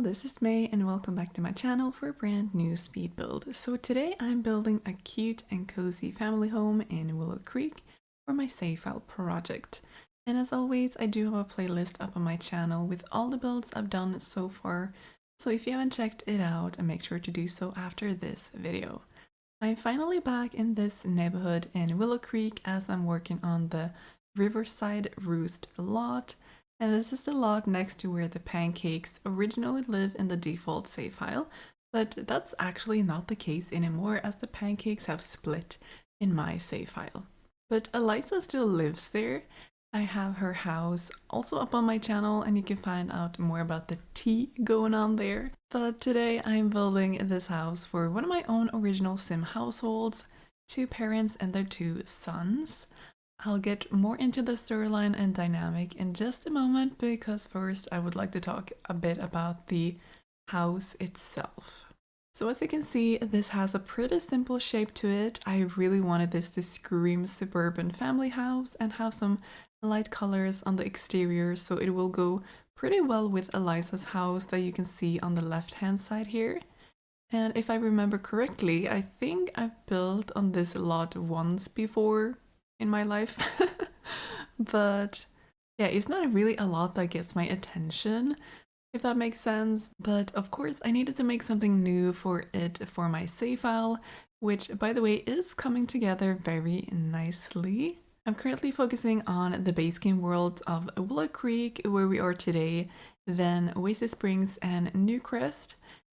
this is May and welcome back to my channel for a brand new speed build. So today I'm building a cute and cozy family home in Willow Creek for my save file project. And as always, I do have a playlist up on my channel with all the builds I've done so far. So if you haven't checked it out, make sure to do so after this video. I'm finally back in this neighborhood in Willow Creek as I'm working on the Riverside Roost lot. And this is the lot next to where the pancakes originally live in the default save file, but that's actually not the case anymore as the pancakes have split in my save file. But Eliza still lives there. I have her house also up on my channel and you can find out more about the tea going on there. But today I'm building this house for one of my own original sim households, 2 parents and their 2 sons. I'll get more into the storyline and dynamic in just a moment, because first I would like to talk a bit about the house itself. So as you can see, this has a pretty simple shape to it. I really wanted this to scream suburban family house and have some light colors on the exterior, so it will go pretty well with Eliza's house that you can see on the left hand side here. And if I remember correctly, I think I've built on this lot once before in my life. But yeah, it's not really a lot that gets my attention, if that makes sense. But of course I needed to make something new for it for my save file, which by the way is coming together very nicely. I'm currently focusing on the base game world of Willow Creek, where we are today, then Oasis Springs and Newcrest,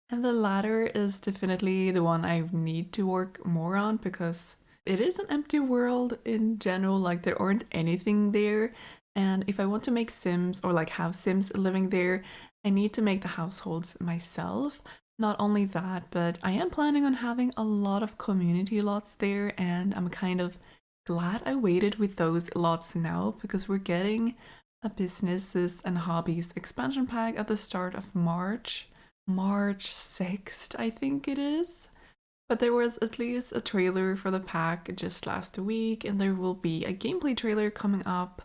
and the latter is definitely the one I need to work more on because it is an empty world in general, like there aren't anything there, and if I want to make sims or like have sims living there, I need to make the households myself. Not only that, but I am planning on having a lot of community lots there, and I'm kind of glad I waited with those lots now because we're getting a businesses and hobbies expansion pack at the start of March 6th, I think it is. But there was at least a trailer for the pack just last week, and there will be a gameplay trailer coming up,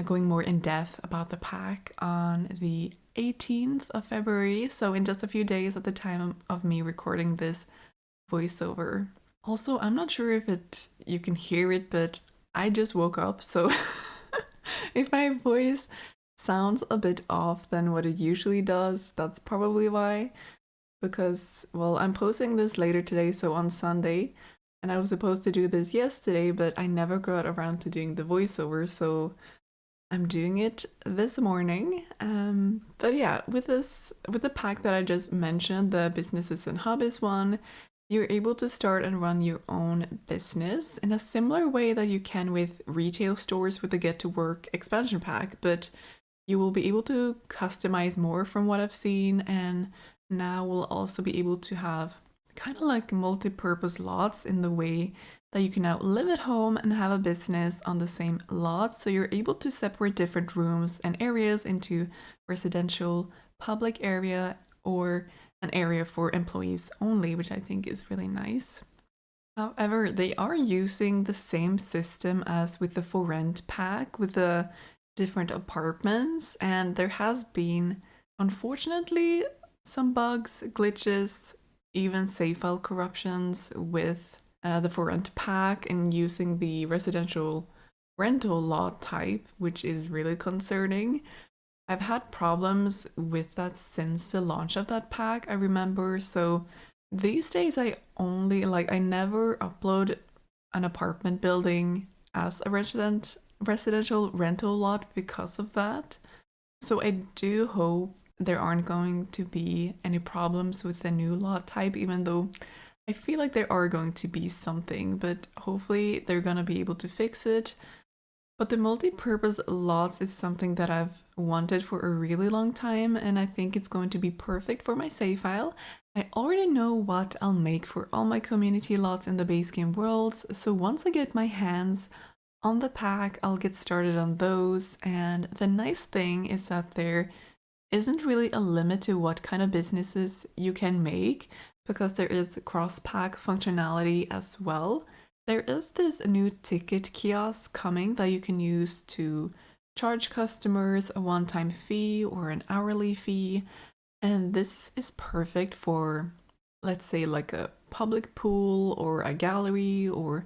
going more in depth about the pack on the 18th of February, so in just a few days at the time of me recording this voiceover. Also, I'm not sure if you can hear it, but I just woke up, so if my voice sounds a bit off than what it usually does, that's probably why. Because, well, I'm posting this later today, so on Sunday, and I was supposed to do this yesterday, but I never got around to doing the voiceover, so I'm doing it this morning. But yeah, with the pack that I just mentioned, the businesses and hobbies one, you're able to start and run your own business in a similar way that you can with retail stores with the Get to Work expansion pack, but you will be able to customize more from what I've seen, and now we'll also be able to have kind of like multi-purpose lots in the way that you can now live at home and have a business on the same lot. So you're able to separate different rooms and areas into residential, public area, or an area for employees only, which I think is really nice. However, they are using the same system as with the for rent pack with the different apartments, and there has been, unfortunately, some bugs, glitches, even save file corruptions with the for rent pack and using the residential rental lot type, which is really concerning. I've had problems with that since the launch of that pack, I remember. So these days I never upload an apartment building as a residential rental lot because of that. So I do hope there aren't going to be any problems with the new lot type, even though I feel like there are going to be something, but hopefully they're gonna be able to fix it. But the multi-purpose lots is something that I've wanted for a really long time, and I think it's going to be perfect for my save file. I already know what I'll make for all my community lots in the base game worlds, so once I get my hands on the pack, I'll get started on those. And the nice thing is that there isn't really a limit to what kind of businesses you can make, because there is cross-pack functionality as well. There is this new ticket kiosk coming that you can use to charge customers a one-time fee or an hourly fee, And this is perfect for, let's say, like a public pool or a gallery or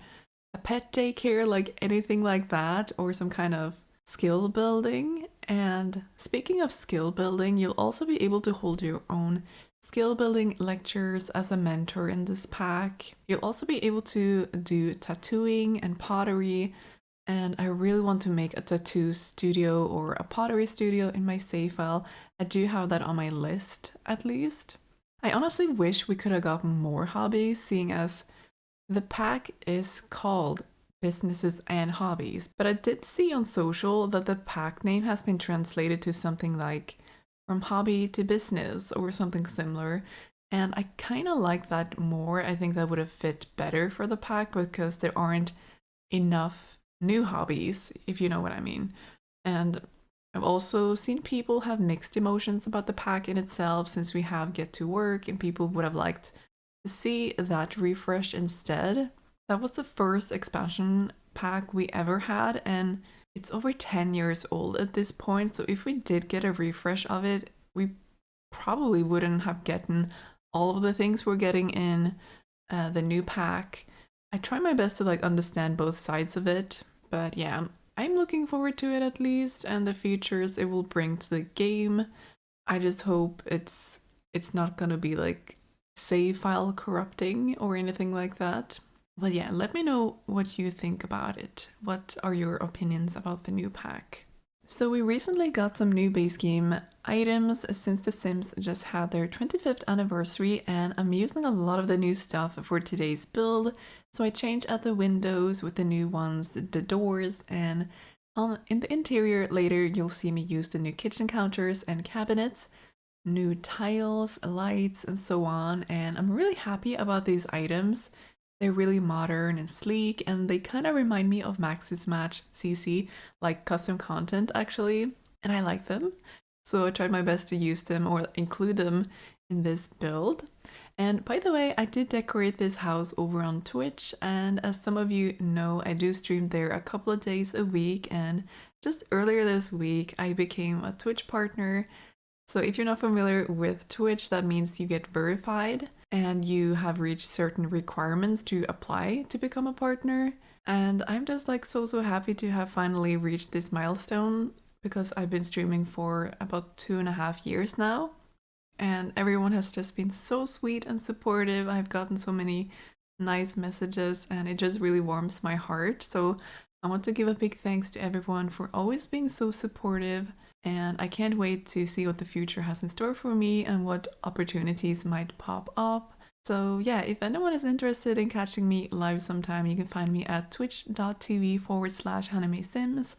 a pet daycare, like anything like that, or some kind of skill building. And speaking of skill building, you'll also be able to hold your own skill building lectures as a mentor in this pack. You'll also be able to do tattooing and pottery. And I really want to make a tattoo studio or a pottery studio in my save file. I do have that on my list at least. I honestly wish we could have gotten more hobbies, seeing as the pack is called Businesses and Hobbies, but I did see on social that the pack name has been translated to something like From Hobby to Business or something similar. And I kind of like that more. I think that would have fit better for the pack because there aren't enough new hobbies, if you know what I mean. And I've also seen people have mixed emotions about the pack in itself, since we have Get to Work and people would have liked to see that refreshed instead. That was the first expansion pack we ever had, and it's over 10 years old at this point. So if we did get a refresh of it, we probably wouldn't have gotten all of the things we're getting in the new pack. I try my best to like understand both sides of it, but yeah, I'm looking forward to it at least, and the features it will bring to the game. I just hope it's not gonna be like save file corrupting or anything like that. But yeah, let me know what you think about it. What are your opinions about the new pack? So we recently got some new base game items since The Sims just had their 25th anniversary, and I'm using a lot of the new stuff for today's build. So I changed out the windows with the new ones, the doors, and in the interior later you'll see me use the new kitchen counters and cabinets, new tiles, lights, and so on. And I'm really happy about these items. They're really modern and sleek, and they kind of remind me of Max's Match CC, like custom content actually, and I like them. So I tried my best to use them or include them in this build. And by the way, I did decorate this house over on Twitch, and as some of you know, I do stream there a couple of days a week, and just earlier this week I became a Twitch partner. So if you're not familiar with Twitch, that means you get verified and you have reached certain requirements to apply to become a partner. And I'm just like so happy to have finally reached this milestone, because I've been streaming for about 2.5 years now, and everyone has just been so sweet and supportive. I've gotten so many nice messages and it just really warms my heart. So I want to give a big thanks to everyone for always being so supportive, and I can't wait to see what the future has in store for me and what opportunities might pop up. So yeah, if anyone is interested in catching me live sometime, you can find me at twitch.tv/honeymaysims.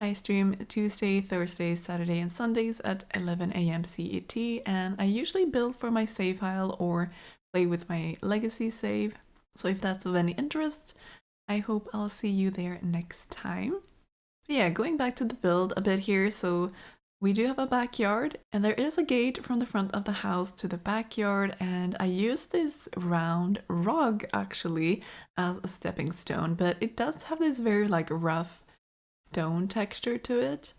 I stream Tuesday, Thursday, Saturday, and Sundays at 11 a.m. CET, and I usually build for my save file or play with my legacy save. So if that's of any interest, I hope I'll see you there next time. But yeah, going back to the build a bit here, so we do have a backyard, and there is a gate from the front of the house to the backyard, and I used this round rug actually as a stepping stone, but it does have this very like rough stone texture to it,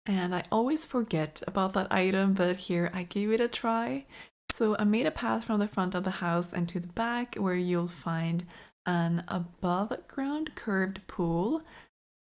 and I always forget about that item, but here I gave it a try. So I made a path from the front of the house and to the back, where you'll find an above ground curved pool.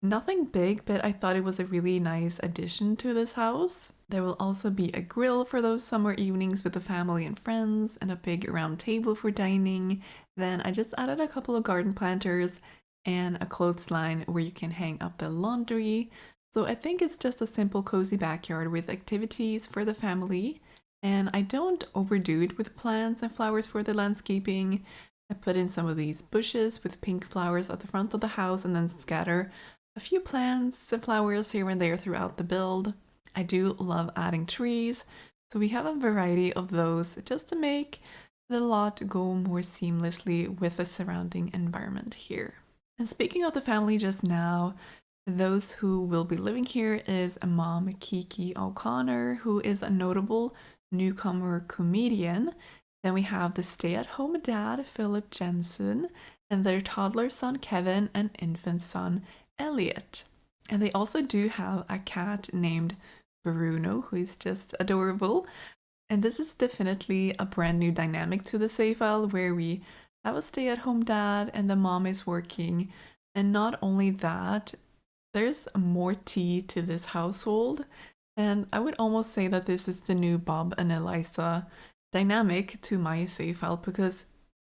Nothing big, but I thought it was a really nice addition to this house. There will also be a grill for those summer evenings with the family and friends, and a big round table for dining. Then I just added a couple of garden planters and a clothesline where you can hang up the laundry. So I think it's just a simple cozy backyard with activities for the family. And I don't overdo it with plants and flowers for the landscaping. I put in some of these bushes with pink flowers at the front of the house, and then scatter a few plants and flowers here and there throughout the build. I do love adding trees, so we have a variety of those just to make the lot go more seamlessly with the surrounding environment here. And speaking of the family just now, those who will be living here is mom Kiki O'Connor, who is a notable newcomer comedian. Then we have the stay-at-home dad, Philip Jensen, and their toddler son, Kevin, and infant son, Elliot. And they also do have a cat named Bruno, who is just adorable. And this is definitely a brand new dynamic to the save file where we have a stay-at-home dad and the mom is working. And not only that, there's more tea to this household. And I would almost say that this is the new Bob and Eliza dynamic to my save file because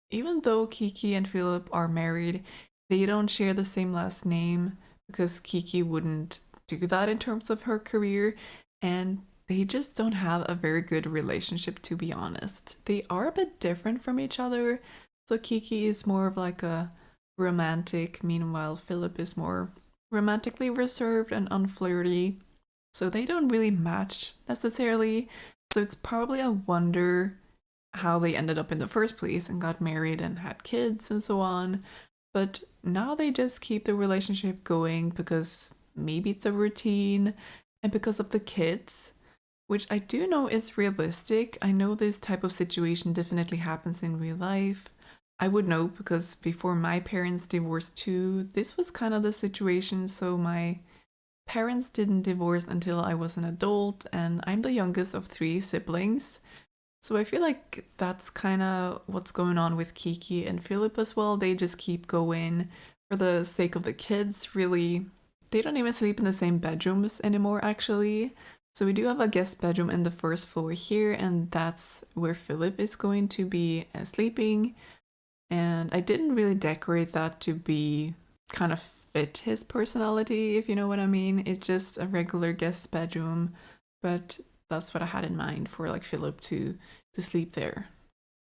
even though Kiki and Philip are married, they don't share the same last name because Kiki wouldn't do that in terms of her career. And they just don't have a very good relationship, to be honest. They are a bit different from each other. So Kiki is more of like a romantic, meanwhile, Philip is more romantically reserved and unflirty. So they don't really match necessarily. So it's probably a wonder how they ended up in the first place and got married and had kids and so on. But now they just keep the relationship going because maybe it's a routine and because of the kids, which I do know is realistic. I know this type of situation definitely happens in real life. I would know because before my parents divorced too, this was kind of the situation. So my parents didn't divorce until I was an adult, and I'm the youngest of three siblings. So I feel like that's kind of what's going on with Kiki and Philip as well. They just keep going for the sake of the kids, really. They don't even sleep in the same bedrooms anymore, actually. So we do have a guest bedroom in the first floor here, and that's where Philip is going to be sleeping. And I didn't really decorate that to be kind of fit his personality, if you know what I mean. It's just a regular guest bedroom, but that's what I had in mind for like Philip to sleep there.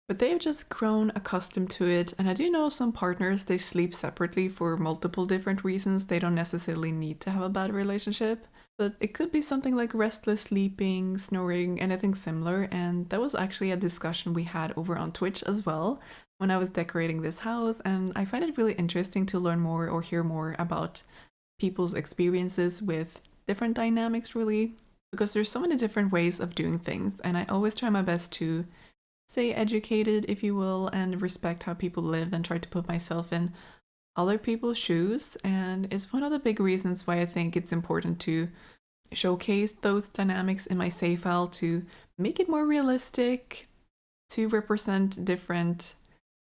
But they've just grown accustomed to it, and I do know some partners they sleep separately for multiple different reasons. They don't necessarily need to have a bad relationship, but it could be something like restless sleeping, snoring, anything similar. And that was actually a discussion we had over on Twitch as well when I was decorating this house, and I find it really interesting to learn more or hear more about people's experiences with different dynamics, really, because there's so many different ways of doing things, and I always try my best to stay educated, if you will, and respect how people live and try to put myself in other people's shoes. And it's one of the big reasons why I think it's important to showcase those dynamics in my save file to make it more realistic, to represent different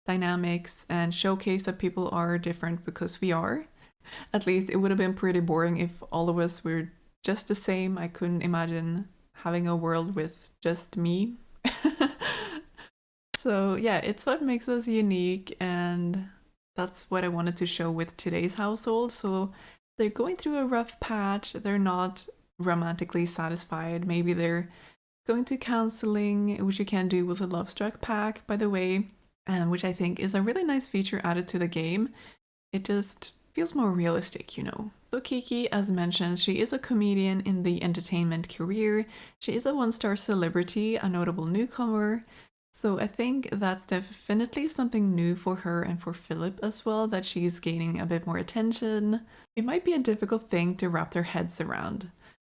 dynamics and showcase that people are different because we are. At least it would have been pretty boring if all of us were just the same. I couldn't imagine having a world with just me. So yeah, it's what makes us unique, and that's what I wanted to show with today's household. So they're going through a rough patch, they're not romantically satisfied. Maybe they're going to counseling, which you can do with a Lovestruck pack, by the way, and which I think is a really nice feature added to the game. It just feels more realistic, you know. So Kiki, as mentioned, she is a comedian in the entertainment career. She is a one-star celebrity, a notable newcomer. So I think that's definitely something new for her and for Philip as well, that she's gaining a bit more attention. It might be a difficult thing to wrap their heads around,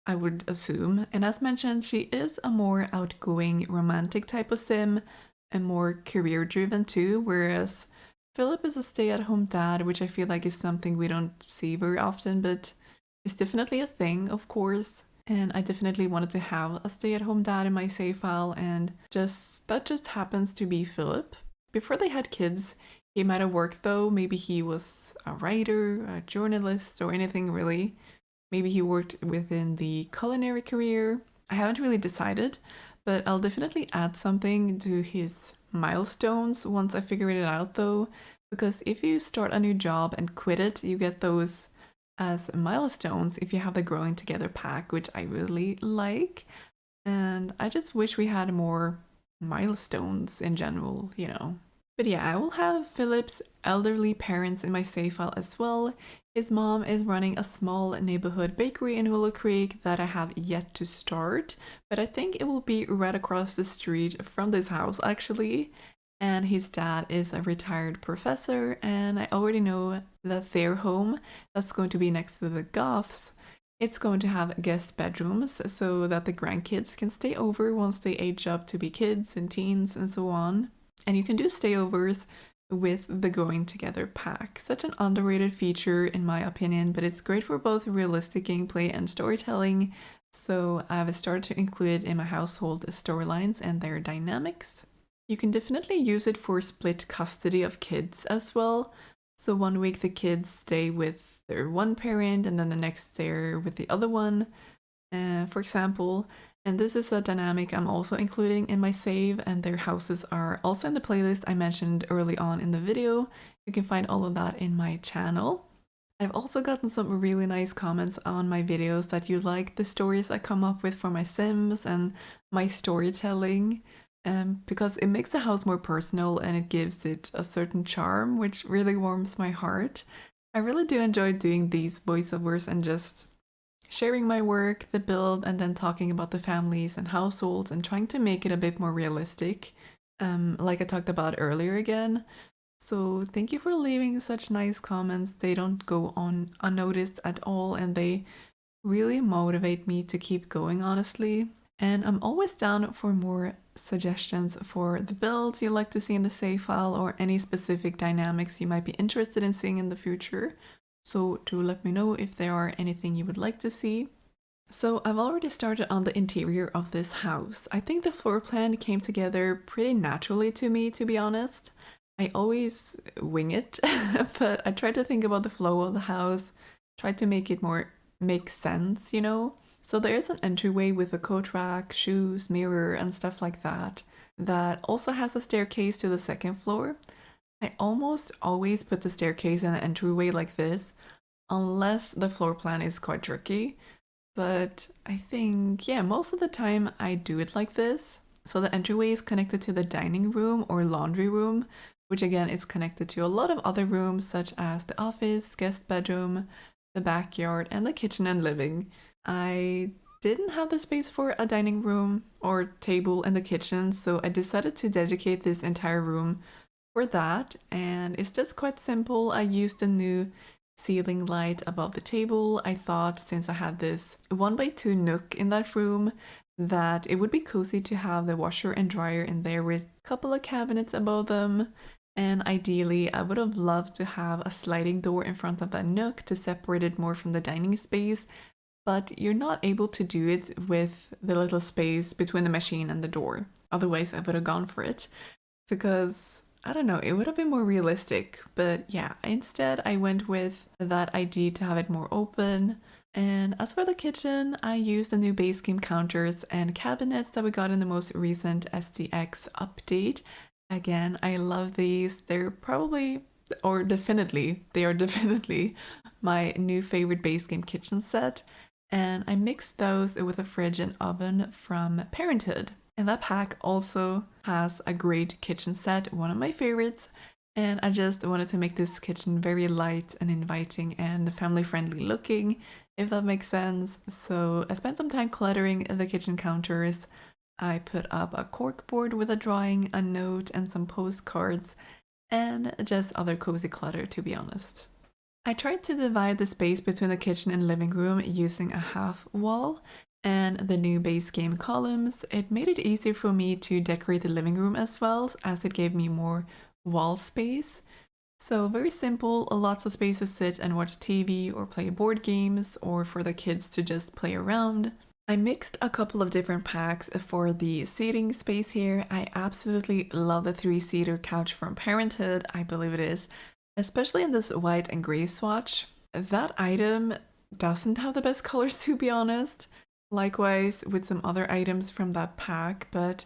I would assume. And as mentioned, she is a more outgoing romantic type of sim and more career driven too, whereas Philip is a stay-at-home dad, which I feel like is something we don't see very often, but it's definitely a thing, of course. And I definitely wanted to have a stay-at-home dad in my save file, and that just happens to be Philip. Before they had kids, he might have worked though. Maybe he was a writer, a journalist, or anything really. Maybe he worked within the culinary career. I haven't really decided, but I'll definitely add something to his milestones once I figure it out though, because if you start a new job and quit it, you get those as milestones if you have the growing together pack, which I really like. And I just wish we had more milestones in general, you know. But yeah, I will have Philip's elderly parents in my save file as well. His mom is running a small neighborhood bakery in Willow Creek that I have yet to start, but I think it will be right across the street from this house actually. And his dad is a retired professor, and I already know that their home, that's going to be next to the Goths, it's going to have guest bedrooms so that the grandkids can stay over once they age up to be kids and teens and so on. And you can do stayovers with the Going Together pack. Such an underrated feature in my opinion, but it's great for both realistic gameplay and storytelling, so I've started to include it in my household storylines and their dynamics. You can definitely use it for split custody of kids as well. So one week the kids stay with their one parent and then the next they're with the other one, for example. And this is a dynamic I'm also including in my save, and their houses are also in the playlist I mentioned early on in the video. You can find all of that in my channel. I've also gotten some really nice comments on my videos that you like the stories I come up with for my Sims and my storytelling, because it makes the house more personal and it gives it a certain charm, which really warms my heart. I really do enjoy doing these voiceovers and just sharing my work, the build, and then talking about the families and households and trying to make it a bit more realistic, like I talked about earlier again. So thank you for leaving such nice comments. They don't go on unnoticed at all, and they really motivate me to keep going, honestly. And I'm always down for more suggestions for the builds you'd like to see in the save file, or any specific dynamics you might be interested in seeing in the future. So do let me know if there are anything you would like to see. So I've already started on the interior of this house. I think the floor plan came together pretty naturally to me, to be honest. I always wing it, but I try to think about the flow of the house, try to make it more make sense, you know? So there is an entryway with a coat rack, shoes, mirror, and stuff like that, that also has a staircase to the second floor. I almost always put the staircase in the entryway like this, unless the floor plan is quite tricky. But I think, yeah, most of the time I do it like this. So the entryway is connected to the dining room or laundry room, which again is connected to a lot of other rooms such as the office, guest bedroom, the backyard, and the kitchen and living. I didn't have the space for a dining room or table in the kitchen, so I decided to dedicate this entire room for that, and it's just quite simple. I used a new ceiling light above the table. I thought, since I had this 1x2 nook in that room, that it would be cozy to have the washer and dryer in there with a couple of cabinets above them. And ideally, I would have loved to have a sliding door in front of that nook to separate it more from the dining space, but you're not able to do it with the little space between the machine and the door. Otherwise, I would have gone for it, because I don't know, it would have been more realistic. But yeah, instead I went with that idea to have it more open. And as for the kitchen, I used the new base game counters and cabinets that we got in the most recent SDX update. Again, I love these. They are definitely my new favorite base game kitchen set. And I mixed those with a fridge and oven from Parenthood. And that pack also has a great kitchen set, one of my favorites. And I just wanted to make this kitchen very light and inviting and family friendly looking, if that makes sense. So I spent some time cluttering the kitchen counters. I put up a cork board with a drawing, a note, and some postcards, and just other cozy clutter, to be honest. I tried to divide the space between the kitchen and living room using a half wall, and the new base game columns. It made it easier for me to decorate the living room as well, as it gave me more wall space. So very simple, lots of space to sit and watch TV or play board games, or for the kids to just play around. I mixed a couple of different packs for the seating space here. I absolutely love the 3-seater couch from Parenthood, I believe it is, especially in this white and gray swatch. That item doesn't have the best colors, to be honest. Likewise with some other items from that pack, but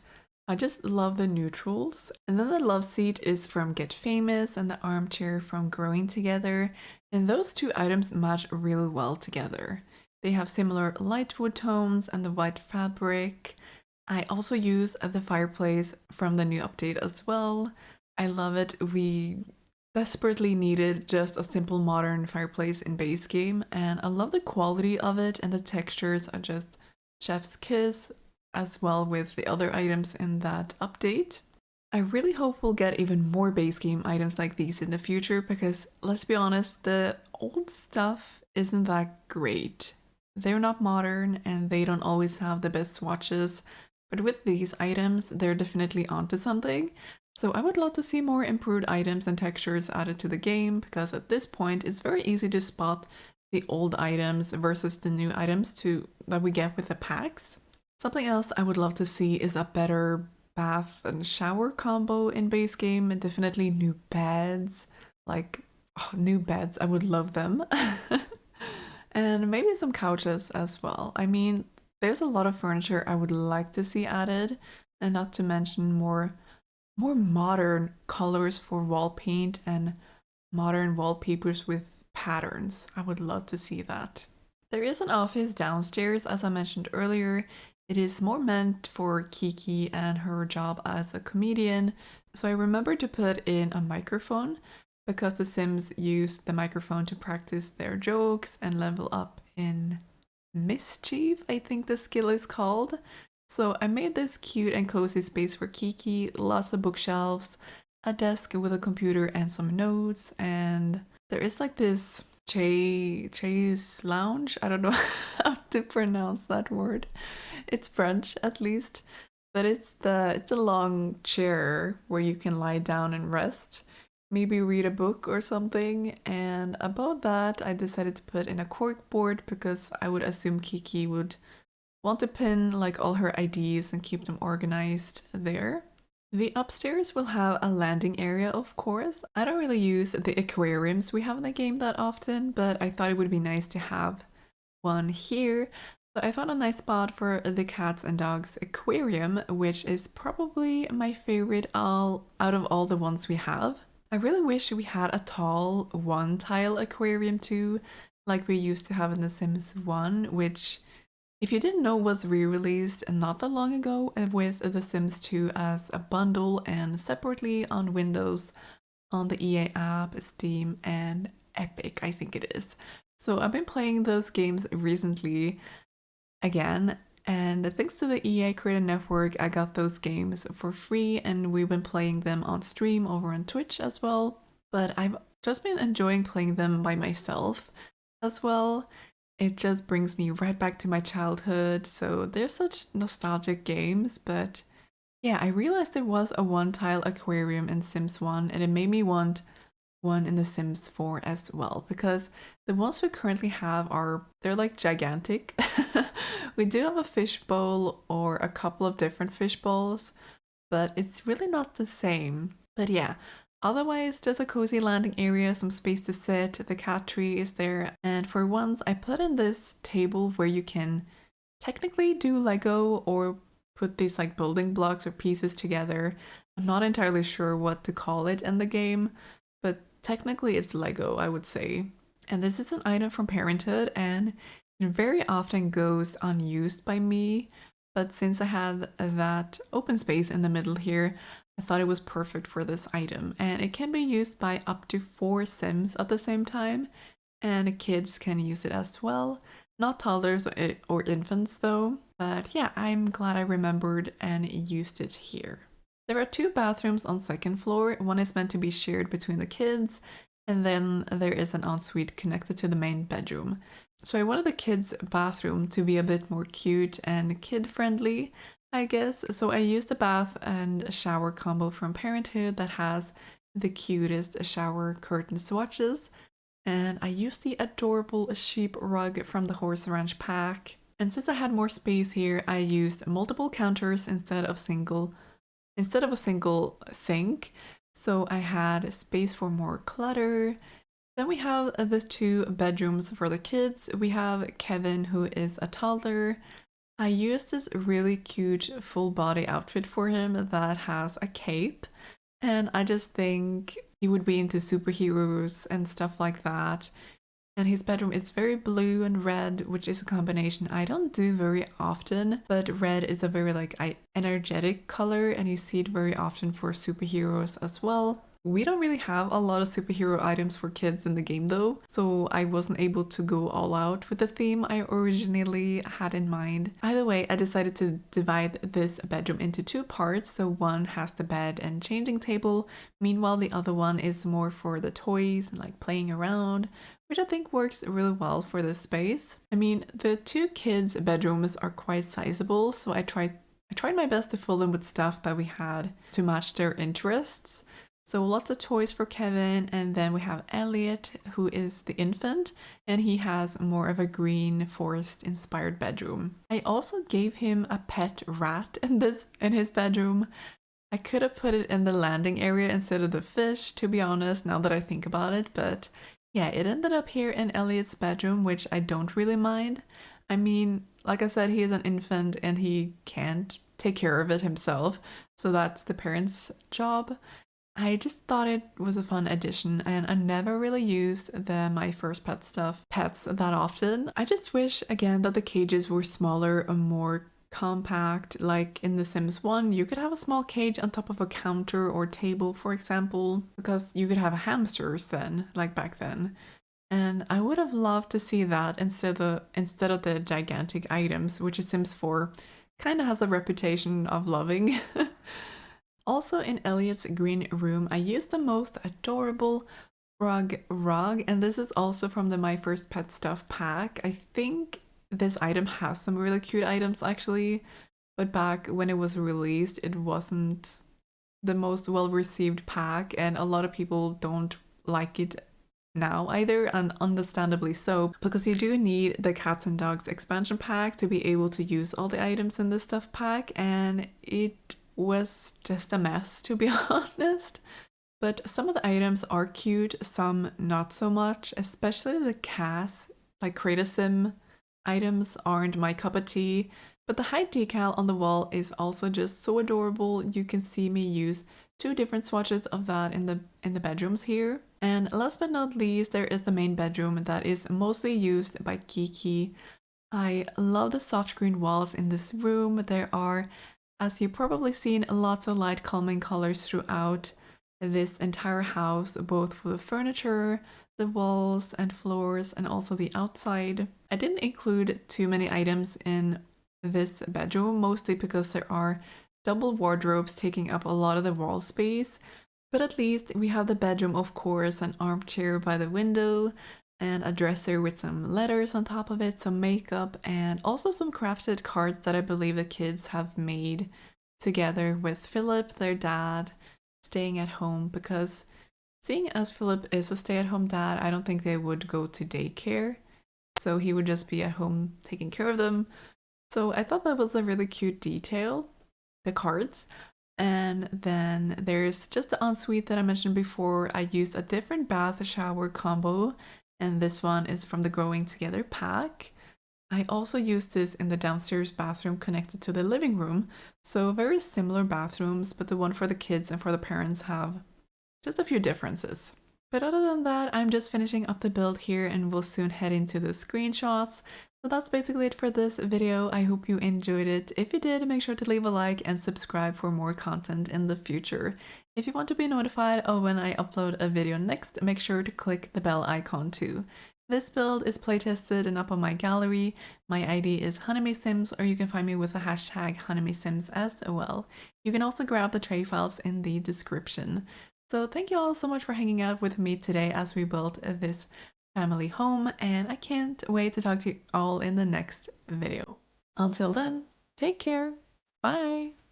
I just love the neutrals. And then the love seat is from Get Famous and the armchair from Growing Together, and those two items match really well together. They have similar light wood tones and the white fabric. I also use the fireplace from the new update as well. I love it. We desperately needed just a simple modern fireplace in base game, and I love the quality of it, and the textures are just chef's kiss, as well with the other items in that update. I really hope we'll get even more base game items like these in the future, because let's be honest, the old stuff isn't that great. They're not modern and they don't always have the best swatches, but with these items they're definitely onto something. So I would love to see more improved items and textures added to the game, because at this point it's very easy to spot the old items versus the new items that we get with the packs. Something else I would love to see is a better bath and shower combo in base game, and definitely new beds. Like, oh, new beds, I would love them. And maybe some couches as well. I mean, there's a lot of furniture I would like to see added, and not to mention more modern colors for wall paint and modern wallpapers with patterns. I would love to see that. There is an office downstairs, as I mentioned earlier. It is more meant for Kiki and her job as a comedian, so I remembered to put in a microphone because the Sims use the microphone to practice their jokes and level up in mischief, I think the skill is called. So I made this cute and cozy space for Kiki, lots of bookshelves, a desk with a computer and some notes, and there is like this chaise lounge. I don't know how to pronounce that word. It's French at least, but it's a long chair where you can lie down and rest, maybe read a book or something. And above that, I decided to put in a cork board because I would assume Kiki would want to pin like all her IDs and keep them organized there. The upstairs will have a landing area, of course. I don't really use the aquariums we have in the game that often, but I thought it would be nice to have one here. So I found a nice spot for the cats and dogs aquarium, which is probably my favorite out of all the ones we have. I really wish we had a tall one tile aquarium too, like we used to have in The Sims 1, which, if you didn't know, was re-released not that long ago with The Sims 2 as a bundle and separately on Windows on the EA app, Steam, and Epic, I think it is. So I've been playing those games recently again, and thanks to the EA Creator Network, I got those games for free, and we've been playing them on stream over on Twitch as well. But I've just been enjoying playing them by myself as well. It just brings me right back to my childhood. So they're such nostalgic games, but yeah, I realized there was a one tile aquarium in Sims 1, and it made me want one in The Sims 4 as well, because the ones we currently have they're like gigantic. We do have a fish bowl or a couple of different fish bowls, but it's really not the same. But yeah, otherwise just a cozy landing area, some space to sit, the cat tree is there, and for once I put in this table where you can technically do Lego or put these like building blocks or pieces together. I'm not entirely sure what to call it in the game, but technically it's Lego, I would say. And this is an item from Parenthood, and it very often goes unused by me, but since I had that open space in the middle here, I thought it was perfect for this item. And it can be used by up to 4 Sims at the same time, and kids can use it as well. Not toddlers or infants though, but yeah, I'm glad I remembered and used it here. There are 2 bathrooms on second floor. One is meant to be shared between the kids, and then there is an ensuite connected to the main bedroom. So I wanted the kids' bathroom to be a bit more cute and kid-friendly, I guess. So I used a bath and shower combo from Parenthood that has the cutest shower curtain swatches. And I used the adorable sheep rug from the Horse Ranch pack. And since I had more space here, I used multiple counters instead of a single sink. So I had space for more clutter. Then we have the 2 bedrooms for the kids. We have Kevin, who is a toddler. I used this really cute full body outfit for him that has a cape, and I just think he would be into superheroes and stuff like that. And his bedroom is very blue and red, which is a combination I don't do very often, but red is a very energetic color, and you see it very often for superheroes as well. We don't really have a lot of superhero items for kids in the game though, so I wasn't able to go all out with the theme I originally had in mind. Either way, I decided to divide this bedroom into 2 parts, so one has the bed and changing table, meanwhile the other one is more for the toys and like playing around, which I think works really well for this space. I mean, the 2 kids' bedrooms are quite sizable, so I tried I tried my best to fill them with stuff that we had to match their interests. So lots of toys for Kevin, and then we have Elliot, who is the infant, and he has more of a green forest inspired bedroom. I also gave him a pet rat in his bedroom. I could have put it in the landing area instead of the fish, to be honest, now that I think about it, but yeah, it ended up here in Elliot's bedroom, which I don't really mind. I mean, like I said, he is an infant and he can't take care of it himself, so that's the parents' job. I just thought it was a fun addition, and I never really use the My First pets that often. I just wish again that the cages were smaller and more compact. Like in The Sims 1, you could have a small cage on top of a counter or table, for example, because you could have hamsters then, like back then. And I would have loved to see that instead of the gigantic items, which Sims 4 kind of has a reputation of loving. Also in Elliot's green room, I used the most adorable rug, and this is also from the My First Pet Stuff pack. I think this item has some really cute items actually, but back when it was released, it wasn't the most well-received pack, and a lot of people don't like it now either, and understandably so, because you do need the Cats and Dogs expansion pack to be able to use all the items in this stuff pack, and it was just a mess, to be honest. But some of the items are cute, some not so much, especially the cast, like Create Sim items aren't my cup of tea. But the height decal on the wall is also just so adorable. You can see me use 2 different swatches of that in the bedrooms here. And last but not least, there is the main bedroom that is mostly used by Kiki. I love the soft green walls in this room. There are, as you've probably seen, lots of light calming colors throughout this entire house, both for the furniture, the walls and floors, and also the outside. I didn't include too many items in this bedroom, mostly because there are double wardrobes taking up a lot of the wall space, but at least we have the bedroom, of course, an armchair by the window, and a dresser with some letters on top of it, some makeup, and also some crafted cards that I believe the kids have made together with Philip, their dad, staying at home, because seeing as Philip is a stay-at-home dad, I don't think they would go to daycare, so he would just be at home taking care of them. So I thought that was a really cute detail, the cards. And then there's just the ensuite that I mentioned before. I used a different bath shower combo, and this one is from the Growing Together pack. I also used this in the downstairs bathroom connected to the living room, so very similar bathrooms, but the one for the kids and for the parents have just a few differences. But other than that, I'm just finishing up the build here and we'll soon head into the screenshots. So that's basically it for this video. I hope you enjoyed it. If you did, make sure to leave a like and subscribe for more content in the future. If you want to be notified of when I upload a video next, make sure to click the bell icon too. This build is playtested and up on my gallery. My ID is honeymaysims, or you can find me with the hashtag honeymaysims as well. You can also grab the tray files in the description. So thank you all so much for hanging out with me today as we built this family home, and I can't wait to talk to you all in the next video. Until then, take care. Bye.